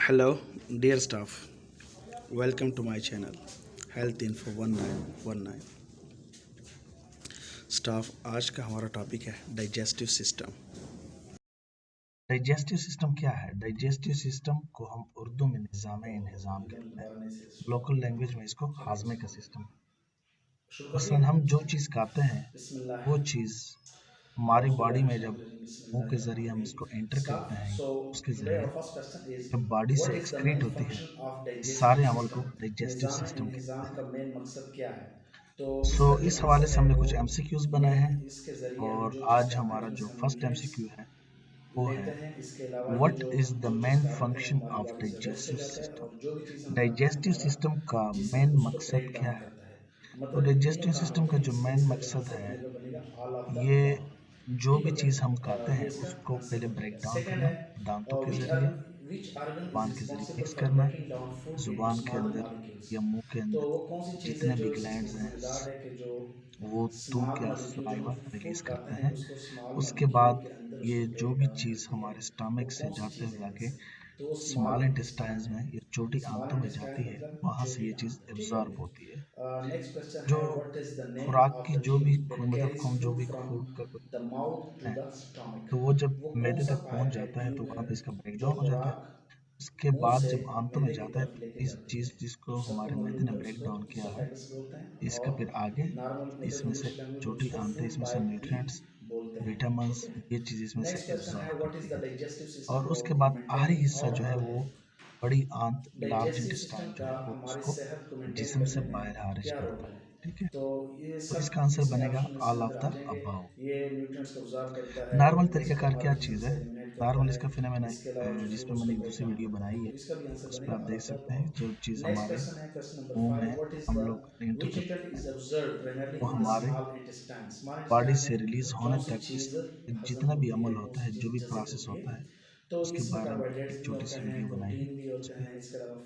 Hello, dear staff. Welcome to my channel, Health Info 1919। Staff आज का हमारा topic है डाइजेस्टिव सिस्टम। डाइजेस्टिव सिस्टम क्या है? डाइजेस्टिव सिस्टम को हम उर्दू में निज़ाम इंहिज़ाम कहते हैं। लोकल लैंग्वेज में इसको हाजमे का सिस्टम। मसलन हम जो चीज़ खाते हैं वो चीज़ हमारी बॉडी में जब मुंह के ज़रिए हम इसको एंटर करते हैं, उसके ज़रिए जब बॉडी से एक्सक्रीट होती है, इस सारे अमल को डाइजेस्टिव सिस्टम कहते हैं। इस हवाले से हमने कुछ एमसीक्यूज बनाए हैं और आज हमारा जो फर्स्ट एमसीक्यू है वो है what is the main function of digestive system. Digestive system का मेन मकसद क्या है? तो डाइजेस्टिव सिस्टम का जो मेन मकसद है, ये जो भी चीज़ हम खाते हैं उसको पहले ब्रेक डाउन करना, दांतों के ज़रिए, ज़ुबान के ज़रिए मिक्स करना। ज़ुबान के अंदर या मुंह के अंदर जितने भी ग्लैंड्स हैं वो थूक या सलाइवा रिलीज करते हैं। उसके बाद ये जो भी चीज़ हमारे स्टमक से जाते हुए आके स्मॉल इंटेस्टाइन्स में या छोटी आंतों में जाती है, वहाँ से ये चीज़ एब्जॉर्ब होती है। जो खुराक की जो भी मतलब हम जो भी फूड का कोई है, तो वो जब मैदे तक पहुंच जाता है तो वहाँ पे इसका ब्रेकडाउन हो जाता है। उसके बाद जब आंतों में जाता है तो इस चीज़ जिसको हमारे मैदे ने ब्रेक डाउन किया है, इसका फिर आगे इसमें से छोटी आंतें इसमें से न्यूट्रिएंट्स, विटामिन्स, ये चीज़ इसमें से एब्जॉर्ब करती है। और उसके बाद आखिरी हिस्सा जो है वो बड़ी आंत लार्ज इंटेस्टाइन जो है वो उसको जिस्म से बाहर खारिज करता है। ठीक है, तो इसका आंसर बनेगा all of the above. Normal तरीकाकार क्या चीज़ है? नॉर्मल इसका फिनोमेना जिस पे मैंने एक दूसरी वीडियो बनाई है, उस पर आप देख सकते हैं जो चीज़ हमारे मुंह में हम लोग एंटर करते हैं वो हमारे बॉडी से रिलीज होने तक इस जितना भी अमल होता है, जो भी प्रोसेस होता है, उसके बारे में एक छोटी सी वीडियो बनाई है, उस पर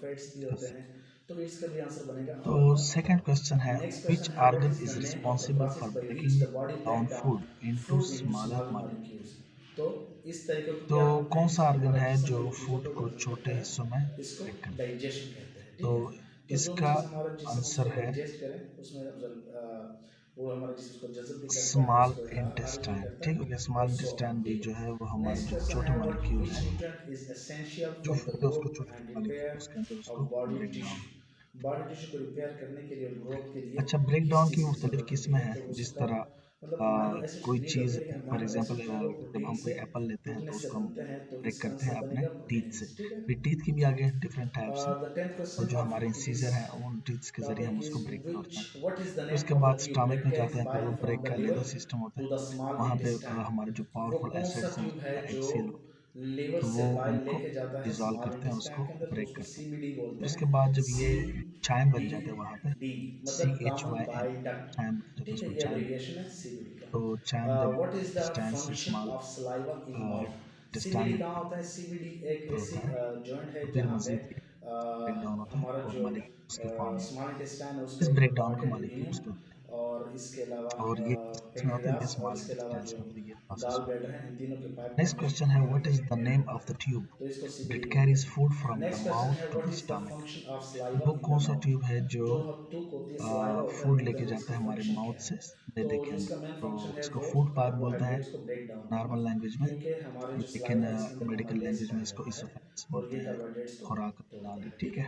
कर सकते हैं। तो सेकंड क्वेश्चन है which organ is responsible for breaking down food into smaller molecule. तो कौन सा ऑर्गन है जो फूड को छोटे हिस्सों में ब्रेक करता है? तो इसका आंसर है स्मॉल इंटेस्टाइन। ठीक हो गया, स्मॉल इंटेस्टाइन भी जो है वो हमारे जो छोटे मॉलिक्यूल है, जो फूड है उसको छोटे छोटे मॉलिक्यूल उसके अंदर उसको ब्रेक डाउन। अच्छा, ब्रेक डाउन की मुख्तलिफ किस्में हैं। जिस तरह कोई चीज़ फॉर एग्जांपल जब हम कोई एप्पल लेते हैं तो उसको हम ब्रेक करते हैं अपने टीथ से। फिर टीथ की भी आगे डिफरेंट टाइप्स हैं, तो जो हमारे इंसीजर हैं उन टीथ्स के ज़रिए हम उसको ब्रेक करते हैं। फिर उसके बाद स्टमक में जाते हैं, फिर वो ब्रेक का अलग सिस्टम होता है। वहाँ पे हमारे जो पावरफुल एसिड्स हैं जिस तरह HCl, तो वो उनको डिज़ोल्व करते हैं, उसको ब्रेक करते हैं। फिर उसके बाद जब ये चाइम बन जाते हैं वहाँ पे CHYM, चाइम, जब उसको चाइम, तो चाइम जब इंटेस्टाइन से स्मॉल इंटेस्टाइन में एंटर होता है तो फिर मजीद ये ब्रेक डाउन होता है और मालिक्यूल्स उसके फॉर्म होते हैं। इस ब्रेक डाउन को मालिक्यूल्स कहते हैं और ये किसमें होता है? ये स्मॉल इंटेस्टाइन में होता है, ये प्रोसेस होता है। नेक्स्ट क्वेश्चन है what is the name of the tube that carries food from the mouth to the stomach. वो कौन सा ट्यूब है जो फूड लेके जाता है हमारे माउथ से मैदे के अंदर? तो इसको फूड पाथ बोलते हैं नॉर्मल लैंग्वेज में, लेकिन मेडिकल लैंग्वेज में इसको इसोफेगस बोलते हैं, खुराक नाली। ठीक है,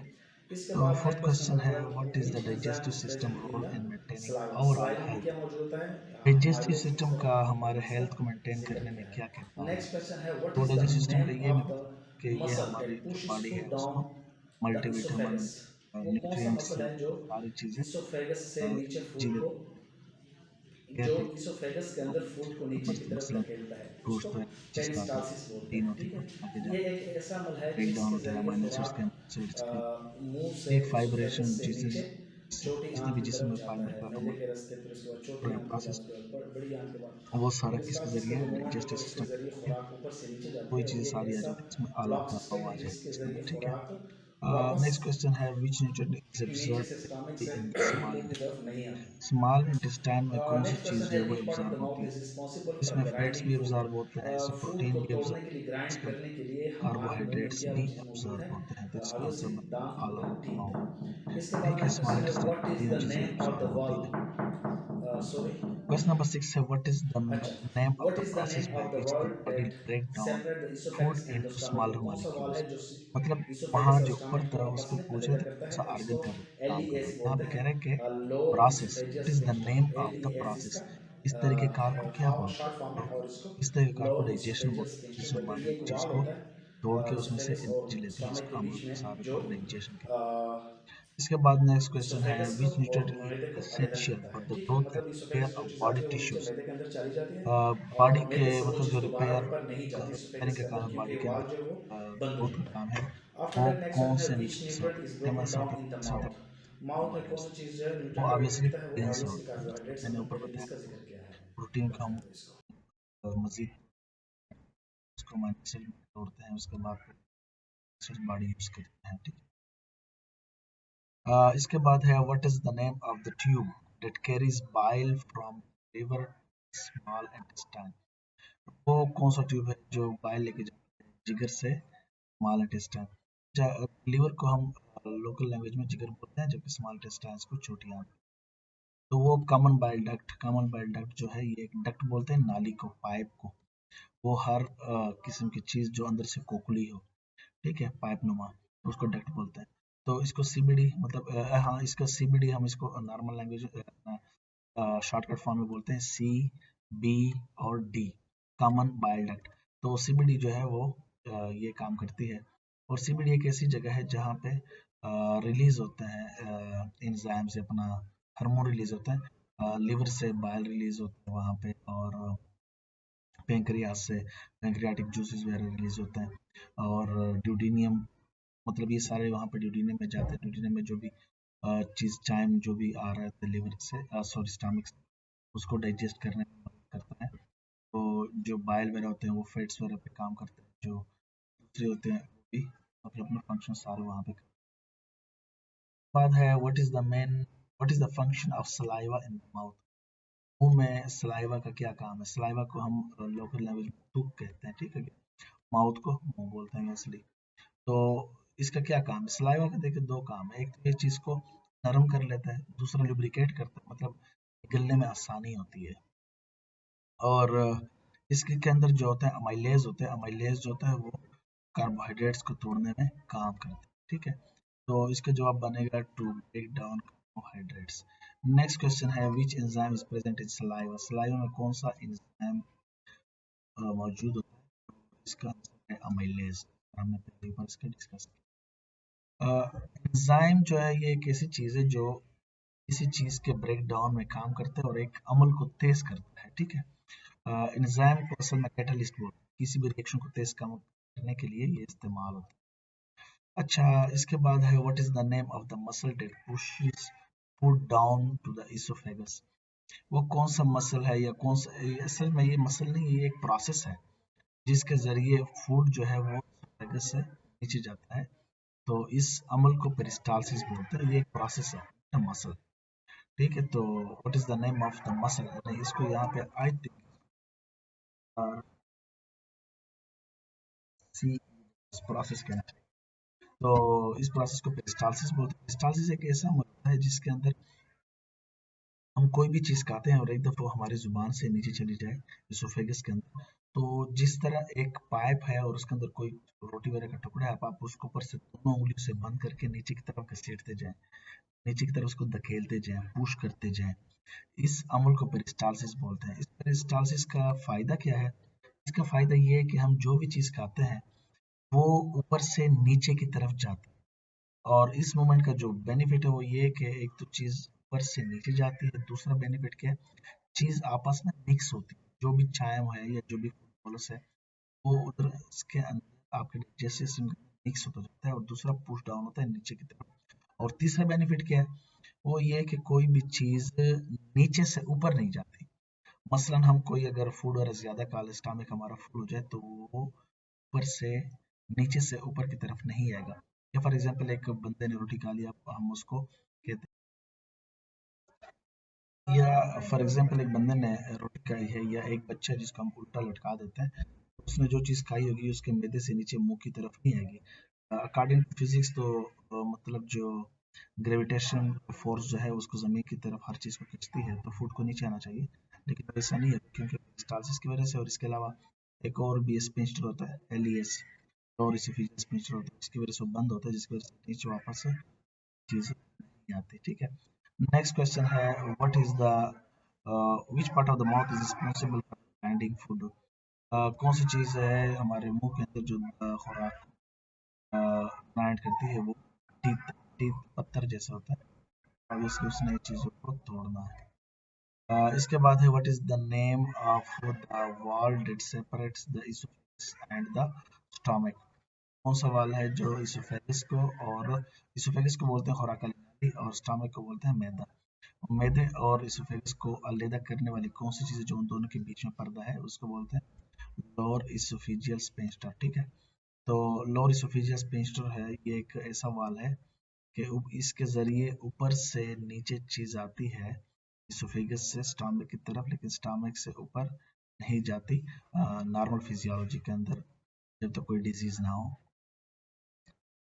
तो फोर्थ क्वेश्चन है what is the digestive system role in maintaining overall health. Digestive system का हमारे हेल्थ को मेंटेन करने में क्या किरदार है? तो डाइजेस्टिव सिस्टम का ये मतलब कि ये हमारी जो बॉडी है उसको मल्टीविटामिन, न्यूट्रिएंट्स, सारी चीज़ें जी केयर करके मसलन गोश्त है, जिसका अगर प्रोटीन होती है आगे जाके ब्रेक डाउन होता है अमीनो एसिड्स के एसिड्स के, एक फाइब्रेशन जितने भी जिस्म में फाइबर का अमल प्रोसेस, वो सारा किसके ज़रिए है? डाइजेस्टिव सिस्टम के ज़रिए। वही चीज़ें सारी आ जाती है इसमें, ऑल ऑफ द अबव आ जाएगी इसके अंदर। ठीक है, Next question है which nutrient is नीचे absorbed से स्टमक से in the small मुंह की तरफ intestine? नहीं आते हैं। स्मॉल इंटेस्टाइन में कौन सी नेक्स्ट क्वेश्चन चीज़ है जो है वो इम्पोर्टेंट एब्जॉर्ब होती माउथ है? इज रिस्पॉन्सिबल फॉर इसमें फैट्स ग्राइंडिंग भी फूड। एब्जॉर्ब होते हैं, इसमें फूड प्रोटीन को भी तोड़ने के एब्जॉर्ब लिए होता है, ग्राइंड इसके करने अंदर के लिए हमारे मुंह में कार्बोहाइड्रेट्स क्या भी चीज़ मौजूद है? एब्जॉर्ब होते हैं, तो इसका आंसर ऑब्वियसली मैं दांत आला और टीथ माउथ। है। इसके बाद ठीक है, नेक्स्ट स्मॉल क्वेश्चन है इंटेस्टाइन व्हाट में इज तीनों द चीज़ें नेम ऑफ एब्जॉर्ब द होती है। वर्ल्ड सॉरी क्वेश्चन नंबर 6 है व्हाट इज द अच्छा name of what the is the process name by of the which the world body that break down separate the food esophagus and the into stomach? Smaller ये कौन सा वाल molecules? है जो मतलब वहाँ oesophagus और जो ऊपर स्टमक था को आपस उसको में पूछ रहे अलग थे करता कौन है, सा इसको आर्गन का एल काम ई कर रहा एस है, यहाँ बोलते पे हैं। कह रहे हैं कि lower process what oesophagus is the name sphincter, L of E the S process. इसका इस तरीके कार को क्या बोलते शॉर्ट फॉर्म हैं? है, तो और इसको इस तरह के कार को लोअर डाइजेशन इसोफेगस बोलते हैं, स्फिंक्टर जिसमें बोलते हैं। हमारी ये एक चीज वाल को होता तोड़ के है उसमें से इसोफेगस और एनर्जी लेते हैं, स्टमक जिसको के हम बीच में, सारे जो को डाइजेशन कहते हैं। अ, इसके बाद नेक्स्ट क्वेश्चन है इसोफेगस को विच और न्यूट्रिएंट मैदे इज को अलग एसेंशियल करता फॉर है। द ठीक है, ग्रोथ एंड मतलब रिपेयर इसोफेगस जो ऑफ चीज़ बॉडी आती है वो नीचे टिश्यूज? मैदे के अंदर चली जाती है, बॉडी और के मैदे से वो मतलब चीज़ जो दोबारा रिपेयर ऊपर नहीं जाती रिपेयरिंग इसोफेगस का के काम अंदर, है क्योंकि बॉडी के वाल अंदर, जो है वो बंद ग्रोथ होता का है। काम है, आफ्टर वो दैट नेक्स्ट कौन क्वेश्चन है से विच न्यूट्रिएंट्स न्यूट्रन होते हैं? इज ब्रोकन फेमस डाउन होते इन द हैं होते माउथ? हैं माउथ में कौन कार्बोहाइड्रेट्स। सी चीज़ जो है वो न्यूट्रन का यूज ऑब्वियसली होता है? वो ग्रेन्स ऑब्वियसली होते हैं, कार्बोहाइड्रेट्स, मैंने हमने ऊपर पहले बताया इसका जिक्र किया है। प्रोटीन को बताने हम दो इसको। मजीद उसको अमीनो एसिड में तोड़ते हैं, उसके बाद फिर बॉडी यूज करते हैं, ठीक है। इसके बाद है what is the name of the tube that carries bile from liver small intestine? वो कौन सा ट्यूब है जो बाइल लेके जाता है जिगर से स्मॉल इंटेस्टाइन? लिवर को हम लोकल लैंग्वेज में जिगर बोलते हैं, जबकि स्मॉल इंटेस्टाइन को छोटी आंत। तो वो कॉमन बाइल डक्ट जो है, ये एक डक्ट बोलते हैं नाली को, पाइप को। वो हर किस्म की चीज जो अंदर से खोखली हो, ठीक है, पाइप नुमा, उसको डक्ट बोलते हैं। तो इसको सीबीडी मतलब हाँ, इसका सीबीडी हम इसको नॉर्मल लैंग्वेज शॉर्टकट फॉर्म में बोलते हैं सी बी और डी, कॉमन बाइल डक्ट। तो सीबीडी जो है वो ये काम करती है। और सीबीडी एक ऐसी जगह है जहाँ पे रिलीज होते हैं एंजाइम से अपना हार्मोन रिलीज होता है, लिवर से बाइल रिलीज होता है वहाँ पे, और पेंक्रियास से पेंक्रियाटिक जूसेस वगैरह रिलीज होते हैं, और ड्यूडिनियम, मतलब ये सारे वहाँ पे ड्यूडिनियम में जाते हैं। ड्यूडिनियम में जो भी चीज़ चाइम जो भी आ रहा है लिवर से, सॉरी स्टमक से, उसको डाइजेस्ट करने में मदद करता है। तो जो बाइल वगैरह होते हैं वो फैट्स वगैरह पे काम करते हैं, जो दूसरे होते हैं वो भी अपने अपने फंक्शन सारे वहाँ पे करते हैं। बाद है what is the function of saliva in the mouth? मुंह में सलाइवा का क्या काम है? सलाइवा को हम लोकल लैंग्वेज में थूक कहते हैं, ठीक है। माउथ को मुंह बोलते हैं असली। तो इसका क्या काम है? सलाइवा का देखिए दो काम है, एक तो ये चीज को नरम कर लेता है, दूसरा लुब्रिकेट करता है, मतलब निगलने में आसानी होती है। और इसके के अंदर जो होता है अमाइलेज होते हैं, अमाइलेज जो होता है वो कार्बोहाइड्रेट्स को तोड़ने में काम करता है, ठीक है। तो इसका जवाब बनेगा to break down carbohydrates. Next question है which enzyme is present in saliva? Saliva में कौन सा एंजाइम मौजूद होता है? इसका आंसर है अमाइलेज, हमने पहले बार इसका डिस्कस किया। एंजाइम जो है ये एक ऐसी चीज है जो किसी चीज के ब्रेक डाउन में काम करता है और एक अमल को तेज करता है, ठीक है। एंजाइम को असल में कैटलिस्ट बोलते हैं, किसी भी रिएक्शन को तेज काम करने के लिए ये इस्तेमाल होता है। अच्छा, इसके बाद है what is the name of the muscle that pushes food down to the esophagus? वो कौन सा मसल है, या कौन सा, असल में ये मसल नहीं, ये एक प्रोसेस है जिसके जरिए फूड जो है वो इसोफेगस से नीचे जाता है। तो इस अमल को पेरिस्टालसिस बोलते हैं, ये एक प्रोसेस है मसल, ठीक है। तो what is the name of the muscle? इसको यहाँ पे आई थिंक सी प्रोसेस कहना चाहिए। तो इस प्रोसेस को पेरिस्टालसिस बोलते हैं। पेरिस्टालसिस एक ऐसा अमल होता है जिसके अंदर हम कोई भी चीज खाते हैं और एक दफा वो हमारी जुबान से नीचे चली जाए इसोफेगस के अंदर, तो जिस तरह एक पाइप है और उसके अंदर कोई रोटी वगैरह का टुकड़ा है, आप उसको ऊपर से दोनों उंगलियों से बंद करके नीचे की तरफ घसीटते जाएं, नीचे की तरफ उसको धकेलते जाएं, पुश करते जाएं, इस अमल को पेरिस्टालसिस बोलते हैं। इस पेरिस्टालसिस का फायदा क्या है? इसका फायदा ये है कि हम जो भी चीज खाते हैं वो ऊपर से नीचे की तरफ जाता है, और इस मूवमेंट का जो बेनिफिट है वो ये है कि एक तो चीज ऊपर से नीचे जाती है, दूसरा बेनिफिट क्या है, चीज आपस में मिक्स होती है, जो भी चाय है या जो भी फूड है वो उधर इसके अंदर आपके डाइजेस्टिव सिस्टम मिक्स होता जाता है, और दूसरा पुश डाउन होता है नीचे की तरफ। और तीसरा बेनिफिट क्या है? वो ये है कि कोई भी चीज नीचे से ऊपर नहीं जाती। मसलन हम कोई अगर फूड और ज्यादा खा, स्टमक हमारा फुल हो जाए, तो वो ऊपर से नीचे से ऊपर की तरफ नहीं आएगा, या फॉर एग्जांपल एक बंदे ने रोटी खा लिया, हम उसको कहते हैं, या फॉर एग्जांपल एक बंदे ने रोटी खाई है, या एक बच्चा है जिसको हम उल्टा लटका देते हैं, उसने जो चीज़ खाई होगी उसके मैदे से नीचे मुंह की तरफ नहीं आएगी। अकॉर्डिंग टू फिजिक्स तो मतलब जो ग्रेविटेशन फोर्स जो है उसको ज़मीन की तरफ हर चीज़ को खींचती है, तो फूड को नीचे आना चाहिए, लेकिन ऐसा नहीं है क्योंकि स्टालसिस की वजह से, और इसके अलावा एक और भी स्पिंस्टर होता है एलियस, और इसोफेजियस स्पिंस्टर होता है जिसकी वजह से वो बंद होता है, जिसकी वजह से नीचे वापस से चीज़ें नहीं आती। ठीक है, नेक्स्ट क्वेश्चन है what is the which part of the mouth is responsible for grinding food. कौन सी चीज़ है हमारे मुंह के अंदर जो खुराक ग्राइंड करती है, वो टीथ, टीथ पत्थर जैसा होता है, ऑब्वियसली उसने ये चीज़ों को तोड़ना है। इसके बाद है what is the name of the wall that separates the oesophagus and the stomach. कौन सा वाल है जो इसोफेगस को, और इसोफेगस को बोलते हैं खुराक नली, और स्टमक को बोलते हैं मैदा। मैदे और इसोफेगस को अलग करने वाली कौन सी चीज़ है जो उन दोनों के बीच में पर्दा है, उसको बोलते हैं लोअर इसोफेजियल स्फिंक्टर। ठीक है, तो लोअर इसोफेजियल स्फिंक्टर है, ये एक ऐसा वाल है कि इसके ज़रिए ऊपर से नीचे चीज़ आती है इसोफेगस से स्टमक की तरफ, लेकिन स्टमक से ऊपर नहीं जाती नॉर्मल फिजियोलॉजी के अंदर, जब तक कोई डिजीज ना हो।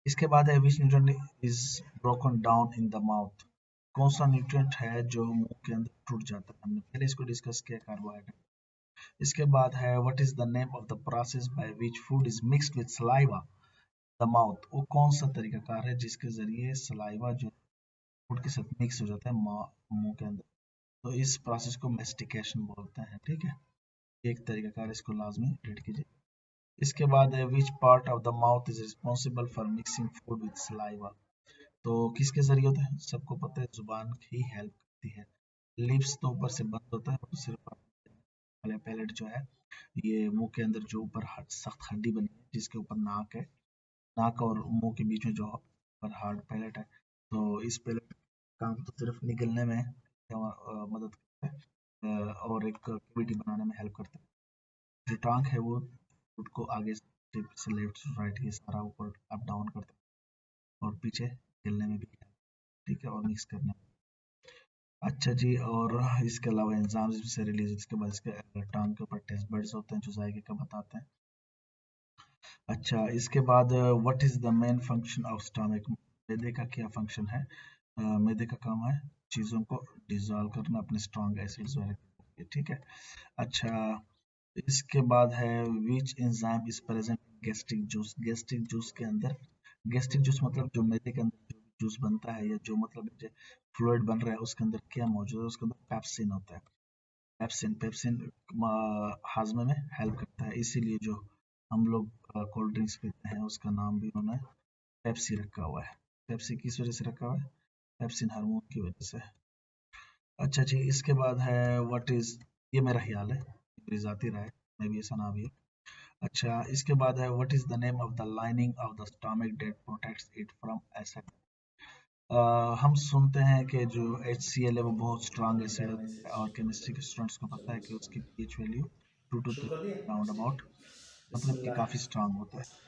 इसके बाद है विच nutrient is broken down in the mouth. कौन सा न्यूट्रिएंट है जो मुंह के अंदर टूट जाता है, हमने पहले इसको डिस्कस किया, कार्बोहाइड्रेट। इसके बाद है what is the name of the process by which food is mixed with saliva the mouth. वो कौन सा तरीकाकार है जिसके जरिए सलाइवा जो फूड के साथ मिक्स हो जाता है मुंह के अंदर, तो इस प्रोसेस को मेस्टिकेशन बोलते हैं। ठीक है, एक तरीकाकार, इसको लाजमी रीड कीजिए। इसके बाद है विच part of the mouth is responsible for mixing food with saliva. तो किसके जरिए होता है, सबको पता है जुबान ही हेल्प करती है। लिप्स तो ऊपर से बंद होता है, और सिर्फ पैलेट जो है, ये मुंह के अंदर जो ऊपर सख्त हड्डी बनी है जिसके ऊपर नाक है, नाक और मुंह के बीच में जो ऊपर हार्ड पैलेट है, तो इस पैलेट काम तो सिर्फ निगलने में मदद करता है, और एक कैविटी बनाने में हेल्प करता है। जो टांग है वो फूड को आगे से लेफ्ट राइट ये सारा ऊपर अप डाउन करता है, और पीछे गिलने में भी, ठीक है, और मिक्स करने में। अच्छा जी, और इसके अलावा एंजाइम्स से रिलीज, इसके बाद इसके टंग के ऊपर टेस्ट बड्स होते हैं जो जायके का बताते हैं। अच्छा, इसके बाद what is the main function of stomach. मैदे का क्या फंक्शन है, मैदे का काम है चीज़ों को डिसॉल्व करना अपने स्ट्रॉन्ग एसिड्स वगैरह, ठीक है। अच्छा, इसके बाद है which enzyme is present gastric juice. Gastric juice के अंदर, गैस्ट्रिक जूस मतलब जो मैदे के अंदर जो जूस बनता है, या जो मतलब जो फ्लूइड बन रहा है उसके अंदर क्या मौजूद है, उसके अंदर पेप्सिन होता है। पेप्सिन, पेप्सिन हाजमे में हेल्प करता है, इसीलिए जो हम लोग कोल्ड ड्रिंक्स पीते हैं उसका नाम भी उन्होंने पेप्सी रखा हुआ है। पेप्सी किस वजह से रखा हुआ है, पेप्सिन हार्मोन की वजह से। अच्छा जी, इसके बाद है व्हाट इज, ये मेरा ख्याल है, मेरी जाती राय, मैं भी ऐसा ना भी है। अच्छा, इसके बाद है what is the name of the lining of the stomach that protects it from acid. हम सुनते हैं कि जो HCl है वो बहुत स्ट्रांग एसिड होता है, और केमिस्ट्री के स्टूडेंट्स को पता है कि उसकी pH वैल्यू 2 to शुरू 3 कर दिया? राउंड अबाउट, मतलब कि काफ़ी स्ट्रांग होता है।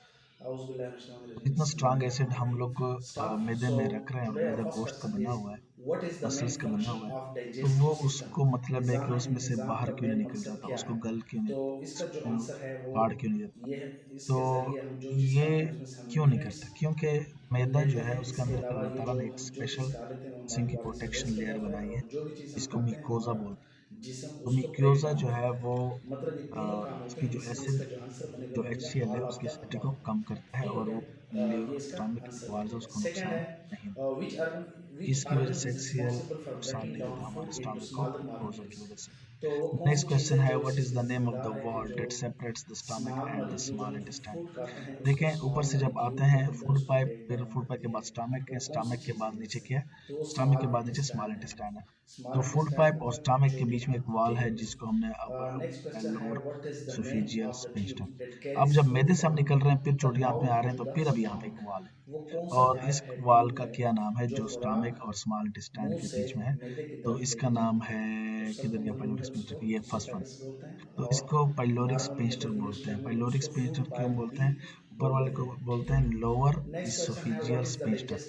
इतना स्ट्रांग एसिड हम लोग Stuff. मैदे में So रख रहे हैं, और today our मैदा first गोश्त का question बना is हुआ है, what is the main muscles का बना function हुआ है, of तो digestive वो system? उसको मतलब है कि निज़ाम उसमें से इंतज़ाम बाहर का क्यों नहीं मेन निकल मकसद जाता, क्या उसको है? गल क्यों नहीं तो जाता, इसका जो उसको आंसर है वो फाड़ क्यों नहीं जाता। ये है, तो इसके ज़रिए हम जो चीज़ ये खाते हैं उसमें से हम क्यों नहीं न्यूट्रिएंट्स करता, क्योंकि मैदा जो लेते है हैं। उसके इसके अंदर फिर अलावा अल्लाह ये ताला जो ने एक हम जो चीज़ स्पेशल खा लेते हैं वो किस्म हमारी की बॉडी से प्रोटेक्शन वेस्ट हो लेयर जाता है, बनाई है, और जो भी चीज़ हम जिसको खाते हैं मिकोजा हमारा बोलते हैं। जिस्म तो उसको ब्रेक मिक्योजा डाउन जो है करता है। वो मतलब ये तीनों काम होते इसकी हैं, जो इसलिए एसिड, इसका जो आंसर बनेगा जो वो बनेगा HCl है ऑल ऑफ उसकी द एसिडिटी को अबव। कम करता है, ठीक हो और गया, वो ये इसका स्टमक की आंसर बन दीवार जो गया। उसको सेकंड नुकसान है नहीं देता। विच इसकी वजह ऑर्गन से इज HCl रिस्पॉन्सिबल फॉर नुकसान ब्रेकिंग नहीं डाउन देता हमारे फूड इनटू स्टमक को, स्मॉलर मिकोजा की मॉलिक्यूल्स। वजह से। तो वो कौन नेक्स्ट सी चीज़ क्वेश्चन है है जो what is is cheese the में नेम ऑफ द जिम्मेदार है कि वॉल जो that separates the stomach small and the molecule जब स्मॉल हम इंटेस्टाइन। फूड खाते हैं उसको देखें, ऊपर स्मॉल से जब आते मॉलिक्यूल के हैं अंदर फूड उसको पाइप, ब्रेक फिर डाउन फूड पाइप के करती है। बाद स्टमक वो है, कौन सी स्टमक के चीज़ बाद है नीचे वैसे? क्या है, तो वो स्टमक के स्मॉल बाद नीचे स्मॉल इंटेस्टाइन है। इंटेस्टाइन है। स्मॉल तो फूड इंटेस्टाइन पाइप और मतलब स्टमक के बीच चोटियाँ। में एक वॉल ठीक है है जी। जिसको हमने अब नेक्स्ट क्वेश्चन है lower what is the name oesophageal of the sphincter. Tube that अब कैरीज जब फूड मैदे से हम फ्रॉम निकल रहे हैं, फिर द चोटी हाथ में आ माउथ रहे हैं, टू तो द फिर अब यहाँ पे एक स्टमक? वॉल है, वो कौन सा और इस पाइप है, वाल ट्यूब का है, क्या नाम है जो जो खुराक स्टमक और स्मॉल इंटेस्टाइन मुंह के से बीच में है। मैदे की तो तरफ इसका लेके नाम जाती है, है? तो किधर सबको गया मालूम है पाइलोरिक उसको स्फिंक्टर, ये फर्स्ट वन। इसोफेगस बोलते हैं, तो और इसको pyloric normal sphincter middle English बोलते हैं। टर्म में पाइलोरिक उसको फूड स्फिंक्टर क्यों पाइप बोलते भी हैं, ऊपर वाले को बोलते हैं लोअर इसोफिजियल स्फिंक्टर।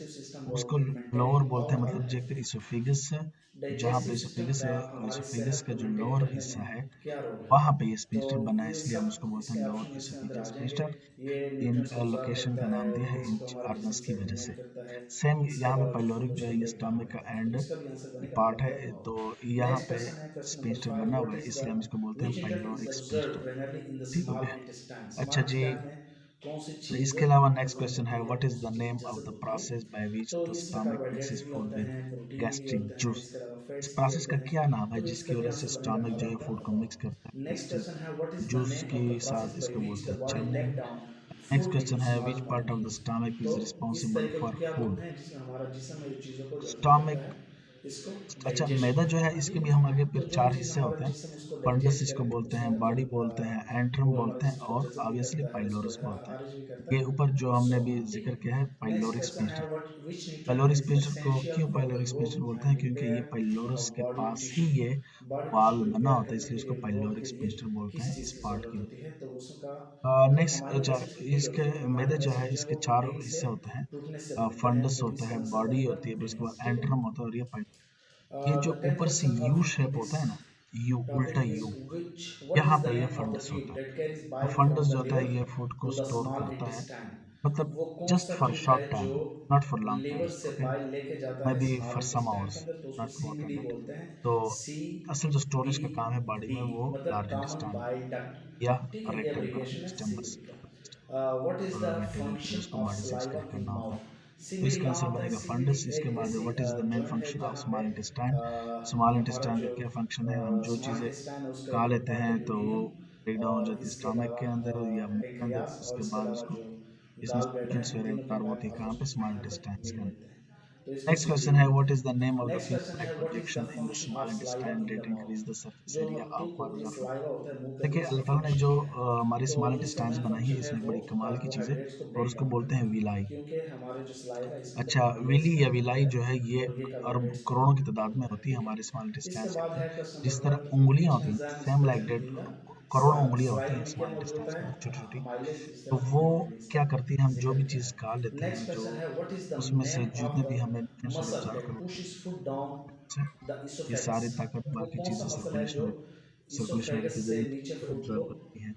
उसको लोअर बोलते हैं, मतलब जो इसोफिगस है, जहाँ पे इसोफिगस है, इसोफिगस का जो लोअर हिस्सा है वहां पे ये स्फिंक्टर बना है, इसलिए हम उसको बोलते हैं लोअर इसोफिजियल स्फिंक्टर। इन लोकेशन का नाम दिया है इन ऑर्गन्स की वजह से। सेम यहाँ पे पाइलोरिक जो है ये स्टमक का एंड पार्ट है, तो यहाँ पे स्फिंक्टर बना हुआ है, इसलिए हम इसको बोलते हैं पाइलोरिक स्फिंक्टर। ठीक हो गया। अच्छा जी, इसके अलावा नेक्स्ट क्वेश्चन है what is the name of the process by which the stomach mixes food with gastric juice. इस प्रोसेस का क्या नाम है जिसकी वजह से स्टमक जो है फूड को मिक्स करता है गैस्ट्रिक जूस के साथ, इसको बोलते हैं चर्निंग। नेक्स्ट क्वेश्चन है विच part of the stomach is responsible for food. Stomach, अच्छा मैदा जो है इसके भी हम आगे फिर चार हिस्से होते हैं। फंडस इसको बोलते हैं, बॉडी बोलते हैं, एंट्रम बोलते हैं और ऑब्वियसली पाइलोरस बोलते हैं। ये ऊपर जो हमने भी जिक्र किया है पाइलोरिक स्फिंक्टर। पाइलोरिक स्फिंक्टर को क्यों पाइलोरिक स्फिंक्टर बोलते हैं, क्योंकि ये पाइलोरस के पास ही ये वाल्व बना होता है, इसलिए उसको पाइलोरिक स्फिंक्टर बोलते हैं इस पार्ट की वजह। नेक्स्ट, अच्छा इसके मैदे जो है इसके चार हिस्से होते हैं। फंडस होता है, बॉडी होती है, फिर उसके बाद एंट्रम होता है और ये जो ऊपर से यू शेप होता है ना, यू उल्टा यू, यहाँ पे ये फंडस होता है। और फंडस जो होता है ये फूड को स्टोर करता है, मतलब just for short time, not for long time, okay, maybe for some hours, not more than that. तो असल जो स्टोरेज का काम है बॉडी में वो लार्ज इंटेस्टाइन या रेक्टम का स्टेमस मटेरियल के लिए उसको बॉडी से एक्सक्रीट करना होता है। तो इसका आंसर बनेगा फंडस। इसके बाद what is the main function of small intestine. Small intestine का क्या फंक्शन है, हम जो चीज़ें खा लेते हैं तो वो ब्रेक डाउन हो जाती है स्टमक के अंदर या मुंह के अंदर, उसके बाद उसको इसमें से न्यूट्रिएंट्स वगैरह एब्जॉर्ब होती है कहाँ पे, स्मॉल इंटेस्टाइन्स के अंदर। नेक्स्ट क्वेश्चन है what is the name of the phenotype projection in the small intestine that increase the surface area of mouth of. देखिए अल्लाह ताला ने जो हमारी स्मॉल इंटेस्टाइन्स बनाई है इसमें बड़ी कमाल की चीज़ है और उसको बोलते हैं विलाई। अच्छा, विली या विलाई जो है ये अरब करोड़ों की तादाद में होती है हमारे स्मॉल इंटेस्टाइन्स के अंदर। जिस तरह उंगलियां होती हैं सेम लाइक डेट, करोड़ों उंगलियां होती हैं स्मॉल इंटेस्टाइन्स के अंदर छोटी छोटी। तो वो क्या करती है, हम जो भी चीज़ खा लेते हैं, जो उसमें से जितने भी हमें न्यूट्रिएंट्स एब्जॉर्ब करना है, ये सारी ताकत बाकी चीज़ें सर्कुलेशन के जरिए एब्जॉर्ब करती हैं,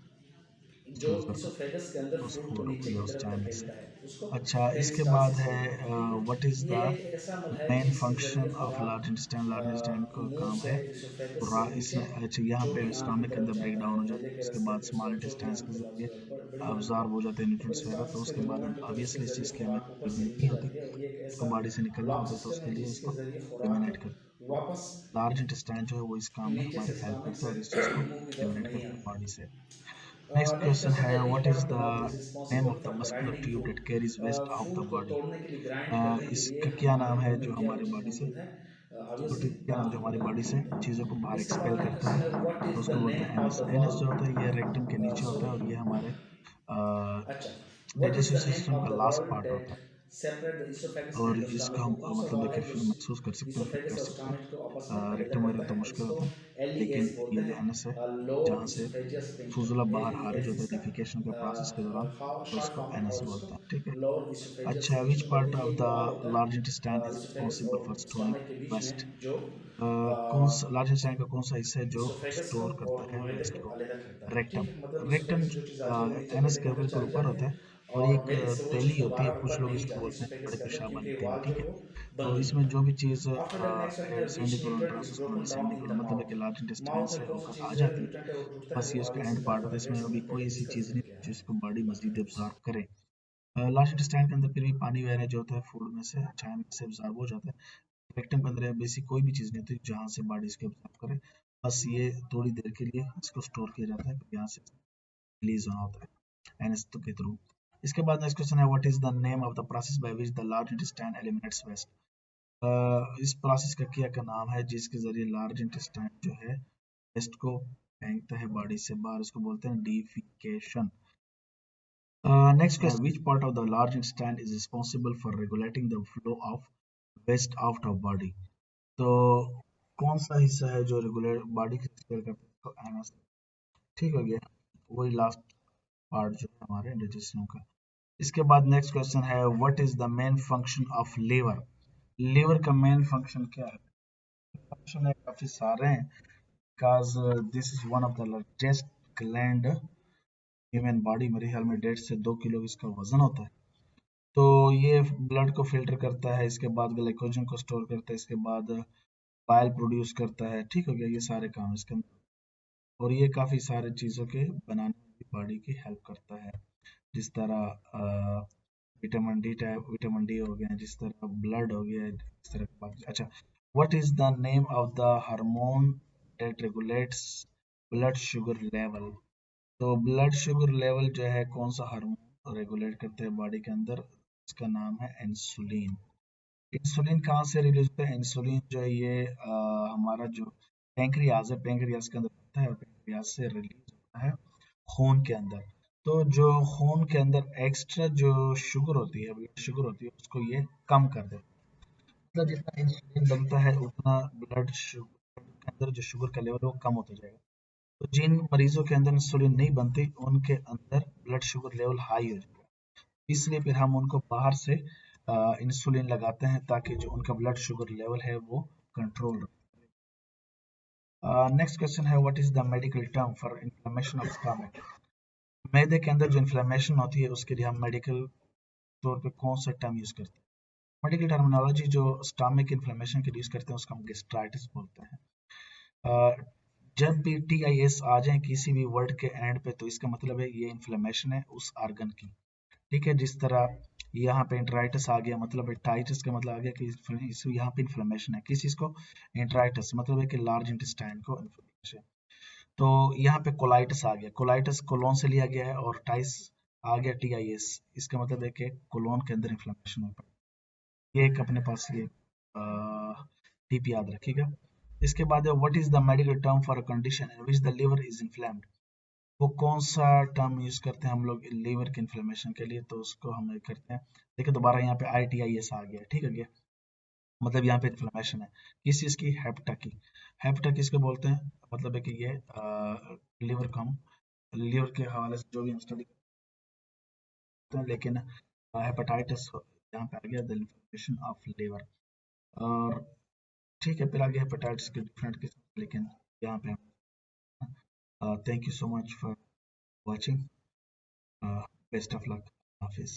ट्रांसफर करती है उस फूड या उस चाइनिंग से। अच्छा, इसके बाद है what is the main function of large intestine. Large intestine का काम है पूरा इसमें, अच्छा यहाँ पे स्टमक के अंदर ब्रेक डाउन हो जाता है, उसके बाद स्मॉल इंटेस्टाइन्स के जरिए अब्जॉर्ब हो जाते हैं न्यूट्रिएंट्स वगैरह, तो उसके बाद हम ऑब्वियसली इस चीज़ की हमें जरूरत नहीं होती, उसको बॉडी से निकलना होता है, तो उसके लिए इसको एलिमिनेट कर, तो लार्ज इंटेस्टाइन जो है वो इस काम में हमारी हेल्प करता है और इस चीज़ को एलिमिनेट करता है बॉडी से। नेक्स्ट क्वेश्चन है what is the name of the muscular tube that carries waste of the body. इसका क्या नाम है जो हमारे बॉडी से, क्या नाम जो हमारी बॉडी से चीज़ों को बाहर एक्सपेल करता है, तो उसको बोलते हैं एनस। एनस जो होता है ये रेक्टम के नीचे होता है और ये हमारे डाइजेस्टिव सिस्टम का लास्ट पार्ट होता है। और इसको हम मतलब देखिए फिर महसूस कर सकते हैं, फील कर सकते हैं। रेक्टम वगैरह तो मुश्किल होता है, लेकिन ये जो एनस है जहाँ से फुजुला बाहर खारिज होता है डिफिकेशन के प्रोसेस के दौरान, तो इसको एनस बोलते हैं। ठीक है। अच्छा, which part of the large intestine is responsible for storing waste. कौन सा लार्ज इंटेस्टाइन का कौन सा हिस्सा है जो स्टोर करता है वेस्ट को। रेक्टम। रेक्टम एनस के बिल्कुल ऊपर होता है और ये एक थैली होती है, कुछ लोग इसको बोलते हैं बड़े पेशाब वाली थैली। ठीक है। तो इसमें जो भी चीज़ ascending colon transverse colon descending colon मतलब है कि लार्ज इंटेस्टाइन से होकर आ जाती है, बस ये उसका एंड पार्ट होता है, इसमें अभी कोई ऐसी चीज़ नहीं जिसको बॉडी मजीद एब्जॉर्ब करे। लार्ज इंटेस्टाइन के अंदर फिर भी पानी वगैरह जो होता है फूड में से चाय से एब्जॉर्ब हो जाता है। रेक्टम के अंदर बेसिक कोई भी चीज़ नहीं होती जहाँ से बॉडी इसको एब्जॉर्ब करे, बस ये थोड़ी देर के लिए इसको स्टोर किया जाता है, फिर यहाँ से रिलीज होना होता है एनएस के थ्रू। इसके बाद नेक्स्ट क्वेश्चन है what is the name of the process by which the large intestine eliminates waste. इस प्रोसेस का क्या नाम है जिसके जरिए लार्ज इंटेस्टाइन जो है वेस्ट को फेंकता है बॉडी से बाहर, उसको बोलते हैं defecation. Next question, which part of the large intestine is responsible for regulating the flow of waste out of body। तो कौन सा हिस्सा है जो रेगुलर बॉडी के एक्सपेल करता है, तो एनस। ठीक हो गया, वही लास्ट पार्ट जो है हमारे डाइजेशन का। इसके बाद नेक्स्ट क्वेश्चन है what is the main function of liver. Liver का मेन फंक्शन क्या है? फंक्शन है काफी सारे हैं, because this is one of the largest gland human body. मेरे ख्याल में 1.5 से 2 किलो इसका वजन होता है। तो ये ब्लड को फिल्टर करता है, इसके बाद ग्लाइकोजन को स्टोर करता है, इसके बाद बाइल प्रोड्यूस करता है। ठीक हो गया, ये सारे काम इसके अंदर। और ये काफी सारे चीजों के बनाने में भी बॉडी की हेल्प करता है, जिस तरह vitamin D type, vitamin D हो गया, जिस तरह ब्लड हो गया, इस तरह की बात। अच्छा, what is the name of the hormone that regulates blood sugar level. तो ब्लड शुगर लेवल जो है, कौन सा हार्मोन रेगुलेट करते हैं बॉडी के अंदर, इसका नाम है इंसुलिन। इंसुलिन कहाँ से रिलीज होता है? इंसुलिन जो है ये हमारा जो पेंक्रियाज है, पेंक्रियाज के अंदर होता है, और पेंक्रियाज से रिलीज होता है खून के अंदर। तो जो खून के अंदर एक्स्ट्रा जो शुगर होती है, ब्लड शुगर होती है, उसको ये कम कर देता है। मतलब जितना इंसुलिन बनता है उतना ब्लड शुगर के अंदर जो शुगर का लेवल है वो कम होता जाएगा। तो जिन मरीजों के अंदर इंसुलिन नहीं बनती, उनके अंदर ब्लड शुगर लेवल हाई हो जाएगा। इसलिए फिर हम उनको बाहर से इंसुलिन लगाते हैं, ताकि जो उनका ब्लड शुगर लेवल है वो कंट्रोल रहे। नेक्स्ट क्वेश्चन है what is the medical term for inflammation of stomach. मैदे के अंदर जो इन्फ्लेमेशन होती है उसके लिए हम मेडिकल तौर पे कौन सा टर्म यूज करते हैं? मेडिकल टर्मिनोलॉजी जो स्टमक इन्फ्लेमेशन के लिए यूज करते हैं उसको हम गैस्ट्राइटिस बोलते हैं। अ, जब भी TIS आ जाए किसी भी वर्ड के एंड पे, तो इसका मतलब है ये इन्फ्लेमेशन है उस ऑर्गन की। ठीक है, जिस तरह यहाँ पे इंटराइटिस आ गया, मतलब टाइटिस का मतलब आ गया कि यहाँ पे इन्फ्लेमेशन है। किस चीज को? इंटराइटिस मतलब है कि लार्ज इंटेस्टाइन को इन्फ्लेमेशन। तो यहाँ पे कोलाइटिस आ गया, कोलाइटिस कोलोन से लिया गया है, और टाइस आ गया TIS, इसका मतलब है कि कोलोन के अंदर इन्फ्लेमेशन हो पड़ा। ये एक अपने पास ये टिप याद रखिएगा। इसके बाद है what is the medical term for a condition in which the liver is inflamed. वो कौन सा टर्म यूज करते हैं हम लोग लीवर के इन्फ्लेमेशन के लिए? तो उसको हम ये करते हैं, देखिए दोबारा यहाँ पे ITIS आ गया, ठीक है गया, मतलब यहाँ पे इन्फ्लेमेशन है किस चीज की? हेप्टा की। हेप्टा किसको बोलते हैं? मतलब है कि ये लीवर को हम लीवर के हवाले से जो भी हम स्टडी करते हैं, लेकिन हेपेटाइटिस यहाँ पे आ गया द इन्फ्लेमेशन ऑफ लीवर। और ठीक है, फिर आगे हेपेटाइटिस के डिफरेंट किस्म, लेकिन यहाँ पे thank you so much for watching, best of luck, Hafiz.